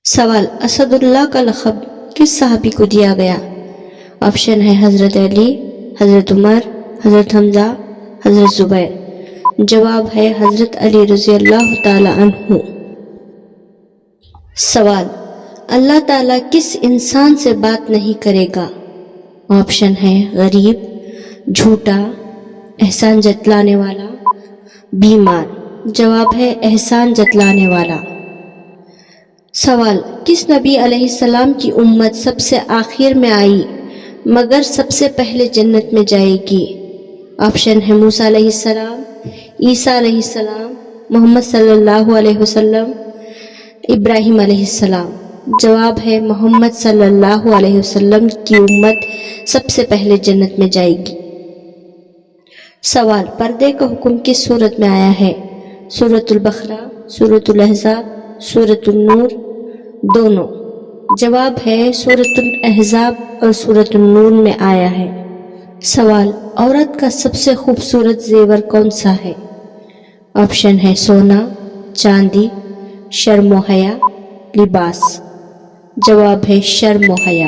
سوال، اسداللہ کا لقب کس صحابی کو دیا گیا؟ آپشن ہے حضرت علی، حضرت عمر، حضرت حمزہ، حضرت زبیر۔ جواب ہے حضرت علی رضی اللہ تعالی عنہ۔ سوال، اللہ تعالیٰ کس انسان سے بات نہیں کرے گا؟ آپشن ہے غریب، جھوٹا، احسان جتلانے والا، بیمار۔ جواب ہے احسان جتلانے والا۔ سوال، کس نبی علیہ السلام کی امت سب سے آخر میں آئی مگر سب سے پہلے جنت میں جائے گی؟ آپشن ہے موسیٰ علیہ السلام، عیسیٰ علیہ السلام، محمد صلی اللہ علیہ وسلم، ابراہیم علیہ السلام۔ جواب ہے محمد صلی اللہ علیہ وسلم کی امت سب سے پہلے جنت میں جائے گی۔ سوال، پردے کا حکم کس صورت میں آیا ہے؟ سورۃ البقرہ، سورۃ الاحزاب، سورۃ النور، دونوں۔ جواب ہے سورۃ الاحزاب اور سورۃ النور میں آیا ہے۔ سوال، عورت کا سب سے خوبصورت زیور کون سا ہے؟ آپشن ہے سونا، چاندی، شرم و حیا، لباس۔ جواب ہے شرم و حیا۔